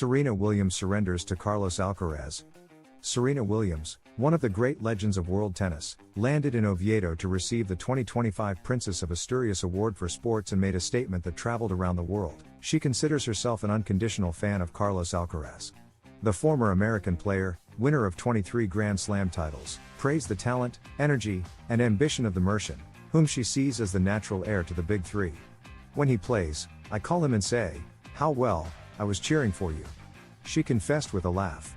Serena Williams surrenders to Carlos Alcaraz. Serena Williams, one of the great legends of world tennis, landed in Oviedo to receive the 2025 Princess of Asturias Award for Sports and made a statement that traveled around the world. She considers herself an unconditional fan of Carlos Alcaraz. The former American player, winner of 23 Grand Slam titles, praised the talent, energy, and ambition of the Mercian, whom she sees as the natural heir to the Big Three. When he plays, I call him and say, "How well, I was cheering for you," she confessed with a laugh.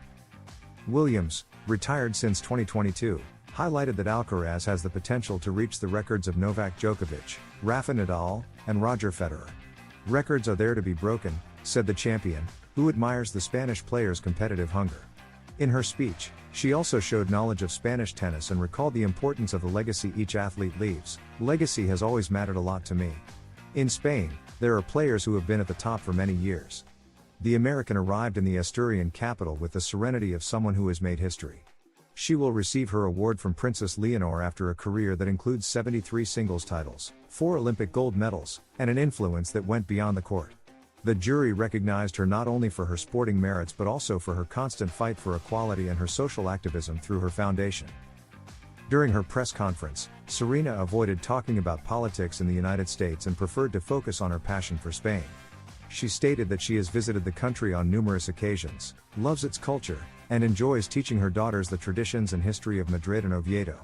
Williams, retired since 2022, highlighted that Alcaraz has the potential to reach the records of Novak Djokovic, Rafa Nadal, and Roger Federer. "Records are there to be broken," said the champion, who admires the Spanish player's competitive hunger. In her speech, she also showed knowledge of Spanish tennis and recalled the importance of the legacy each athlete leaves. "Legacy has always mattered a lot to me. In Spain, there are players who have been at the top for many years." The American arrived in the Asturian capital with the serenity of someone who has made history. She will receive her award from Princess Leonor after a career that includes 73 singles titles, 4 Olympic gold medals, and an influence that went beyond the court. The jury recognized her not only for her sporting merits but also for her constant fight for equality and her social activism through her foundation. During her press conference, Serena avoided talking about politics in the United States and preferred to focus on her passion for Spain. She stated that she has visited the country on numerous occasions, loves its culture, and enjoys teaching her daughters the traditions and history of Madrid and Oviedo.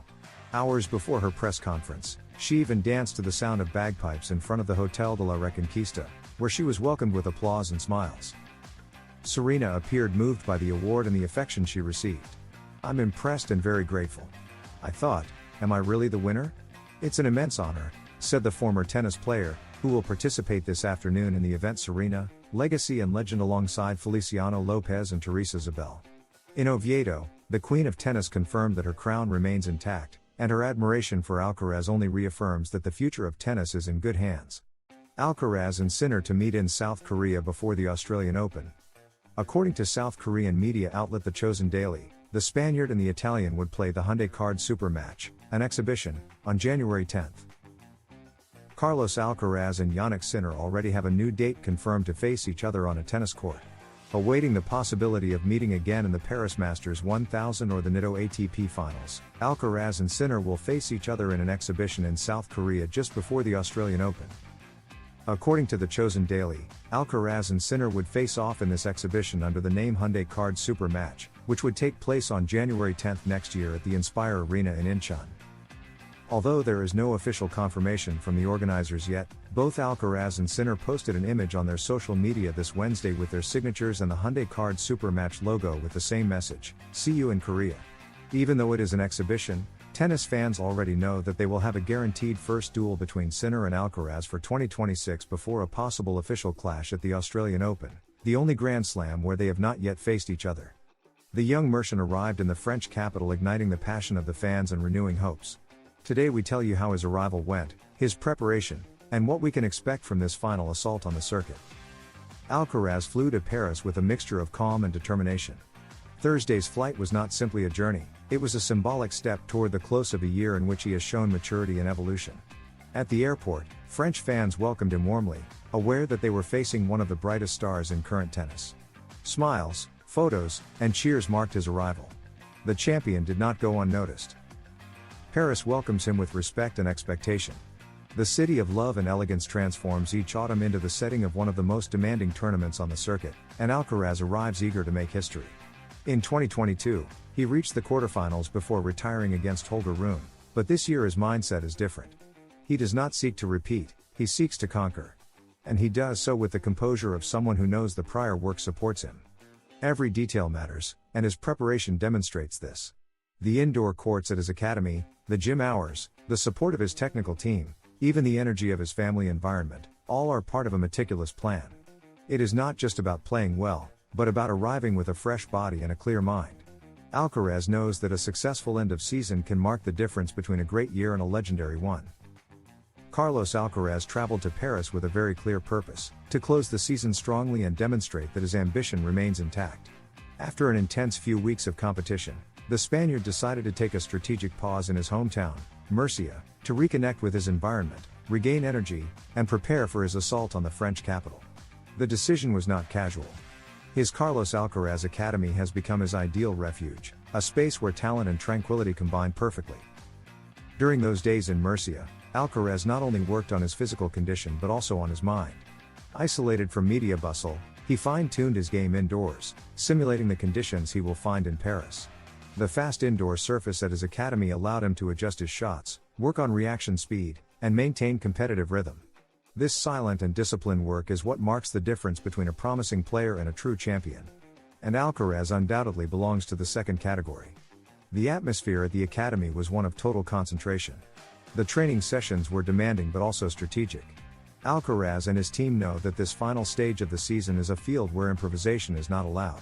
Hours before her press conference, she even danced to the sound of bagpipes in front of the Hotel de la Reconquista, where she was welcomed with applause and smiles. Serena appeared moved by the award and the affection she received. "I'm impressed and very grateful. I thought, am I really the winner? It's an immense honor," said the former tennis player, who will participate this afternoon in the event Serena, Legacy and Legend alongside Feliciano Lopez and Teresa Zabel. In Oviedo, the Queen of Tennis confirmed that her crown remains intact, and her admiration for Alcaraz only reaffirms that the future of tennis is in good hands. Alcaraz and Sinner to meet in South Korea before the Australian Open. According to South Korean media outlet The Chosen Daily, the Spaniard and the Italian would play the Hyundai Card Super Match, an exhibition, on January 10th. Carlos Alcaraz and Jannik Sinner already have a new date confirmed to face each other on a tennis court. Awaiting the possibility of meeting again in the Paris Masters 1000 or the Nitto ATP Finals, Alcaraz and Sinner will face each other in an exhibition in South Korea just before the Australian Open. According to The Chosen Daily, Alcaraz and Sinner would face off in this exhibition under the name Hyundai Card Super Match, which would take place on January 10th next year at the Inspire Arena in Incheon. Although there is no official confirmation from the organizers yet, both Alcaraz and Sinner posted an image on their social media this Wednesday with their signatures and the Hyundai Card Super Match logo with the same message, "See you in Korea." Even though it is an exhibition, tennis fans already know that they will have a guaranteed first duel between Sinner and Alcaraz for 2026 before a possible official clash at the Australian Open, the only Grand Slam where they have not yet faced each other. The young Mercian arrived in the French capital igniting the passion of the fans and renewing hopes. Today we tell you how his arrival went, his preparation, and what we can expect from this final assault on the circuit. Alcaraz flew to Paris with a mixture of calm and determination. Thursday's flight was not simply a journey, it was a symbolic step toward the close of a year in which he has shown maturity and evolution. At the airport, French fans welcomed him warmly, aware that they were facing one of the brightest stars in current tennis. Smiles, photos, and cheers marked his arrival. The champion did not go unnoticed. Paris welcomes him with respect and expectation. The city of love and elegance transforms each autumn into the setting of one of the most demanding tournaments on the circuit, and Alcaraz arrives eager to make history. In 2022, he reached the quarterfinals before retiring against Holger Rune, but this year his mindset is different. He does not seek to repeat, he seeks to conquer. And he does so with the composure of someone who knows the prior work supports him. Every detail matters, and his preparation demonstrates this. The indoor courts at his academy, the gym hours, the support of his technical team, even the energy of his family environment, all are part of a meticulous plan. It is not just about playing well, but about arriving with a fresh body and a clear mind. Alcaraz knows that a successful end of season can mark the difference between a great year and a legendary one. Carlos Alcaraz traveled to Paris with a very clear purpose, to close the season strongly and demonstrate that his ambition remains intact. After an intense few weeks of competition, the Spaniard decided to take a strategic pause in his hometown, Murcia, to reconnect with his environment, regain energy, and prepare for his assault on the French capital. The decision was not casual. His Carlos Alcaraz Academy has become his ideal refuge, a space where talent and tranquility combine perfectly. During those days in Murcia, Alcaraz not only worked on his physical condition but also on his mind. Isolated from media bustle, he fine-tuned his game indoors, simulating the conditions he will find in Paris. The fast indoor surface at his academy allowed him to adjust his shots, work on reaction speed, and maintain competitive rhythm. This silent and disciplined work is what marks the difference between a promising player and a true champion. And Alcaraz undoubtedly belongs to the second category. The atmosphere at the academy was one of total concentration. The training sessions were demanding but also strategic. Alcaraz and his team know that this final stage of the season is a field where improvisation is not allowed.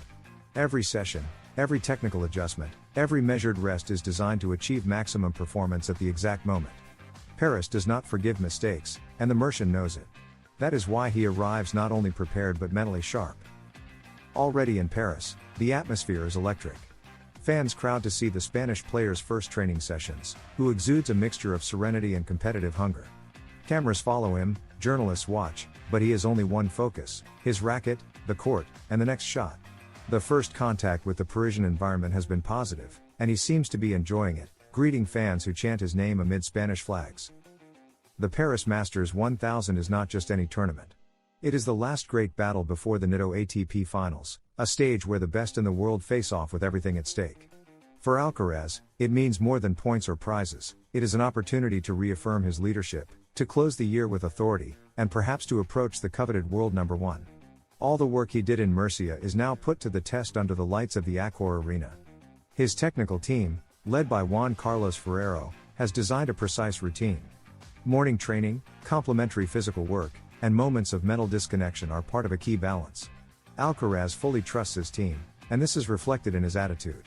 Every session, every technical adjustment, every measured rest is designed to achieve maximum performance at the exact moment. Paris does not forgive mistakes, and the Murcian knows it. That is why he arrives not only prepared but mentally sharp. Already in Paris, the atmosphere is electric. Fans crowd to see the Spanish player's first training sessions, who exudes a mixture of serenity and competitive hunger. Cameras follow him, journalists watch, but he has only one focus: his racket, the court, and the next shot. The first contact with the Parisian environment has been positive, and he seems to be enjoying it, greeting fans who chant his name amid Spanish flags. The Paris Masters 1000 is not just any tournament. It is the last great battle before the Nitto ATP Finals, a stage where the best in the world face off with everything at stake. For Alcaraz, it means more than points or prizes. It is an opportunity to reaffirm his leadership, to close the year with authority, and perhaps to approach the coveted world number one. All the work he did in Murcia is now put to the test under the lights of the Accor Arena. His technical team, led by Juan Carlos Ferrero, has designed a precise routine. Morning training, complementary physical work, and moments of mental disconnection are part of a key balance. Alcaraz fully trusts his team, and this is reflected in his attitude.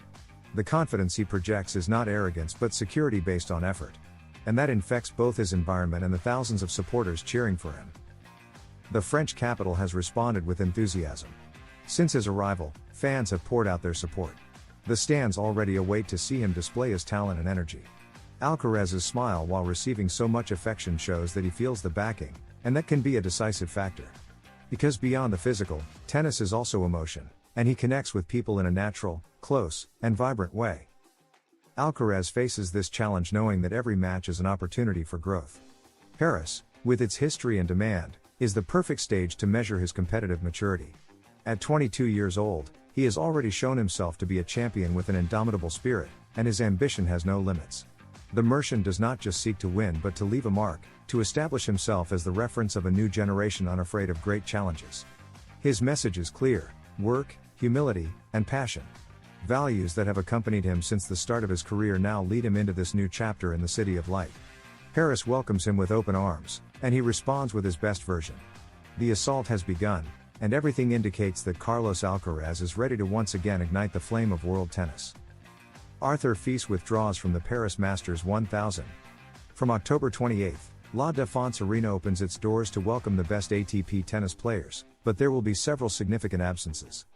The confidence he projects is not arrogance but security based on effort. And that infects both his environment and the thousands of supporters cheering for him. The French capital has responded with enthusiasm. Since his arrival, fans have poured out their support. The stands already await to see him display his talent and energy. Alcaraz's smile while receiving so much affection shows that he feels the backing, and that can be a decisive factor. Because beyond the physical, tennis is also emotion, and he connects with people in a natural, close, and vibrant way. Alcaraz faces this challenge knowing that every match is an opportunity for growth. Paris, with its history and demand, is the perfect stage to measure his competitive maturity. At 22 years old, he has already shown himself to be a champion with an indomitable spirit, and his ambition has no limits. The Murcian does not just seek to win but to leave a mark, to establish himself as the reference of a new generation unafraid of great challenges. His message is clear: work, humility, and passion. Values that have accompanied him since the start of his career now lead him into this new chapter in the City of Light. Paris welcomes him with open arms, and he responds with his best version. The assault has begun, and everything indicates that Carlos Alcaraz is ready to once again ignite the flame of world tennis. Arthur Fils withdraws from the Paris Masters 1000. From October 28th, La Défense Arena opens its doors to welcome the best ATP tennis players, but there will be several significant absences.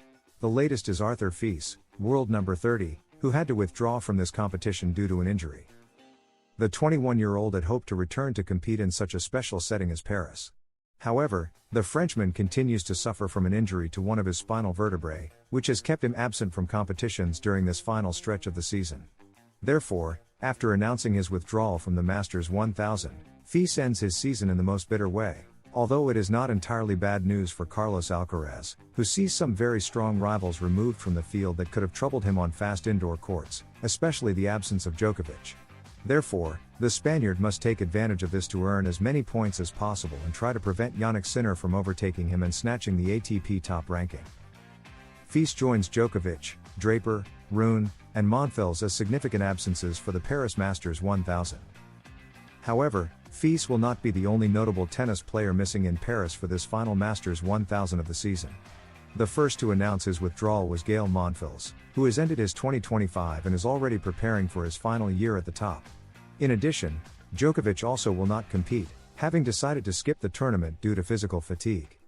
The latest is Arthur Fils, world number 30, who had to withdraw from this competition due to an injury. The 21-year-old had hoped to return to compete in such a special setting as Paris. However, the Frenchman continues to suffer from an injury to one of his spinal vertebrae, which has kept him absent from competitions during this final stretch of the season. Therefore, after announcing his withdrawal from the Masters 1000, Fils ends his season in the most bitter way. Although it is not entirely bad news for Carlos Alcaraz, who sees some very strong rivals removed from the field that could have troubled him on fast indoor courts, especially the absence of Djokovic. Therefore, the Spaniard must take advantage of this to earn as many points as possible and try to prevent Jannik Sinner from overtaking him and snatching the ATP top ranking. Fils joins Djokovic, Draper, Rune, and Monfils as significant absences for the Paris Masters 1000. However, Fils will not be the only notable tennis player missing in Paris for this final Masters 1000 of the season. The first to announce his withdrawal was Gael Monfils, who has ended his 2025 and is already preparing for his final year at the top. In addition, Djokovic also will not compete, having decided to skip the tournament due to physical fatigue.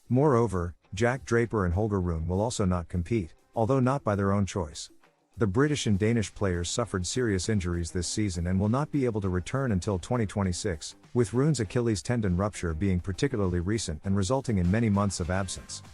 Moreover, Jack Draper and Holger Rune will also not compete, although not by their own choice. The British and Danish players suffered serious injuries this season and will not be able to return until 2026, with Rune's Achilles tendon rupture being particularly recent and resulting in many months of absence.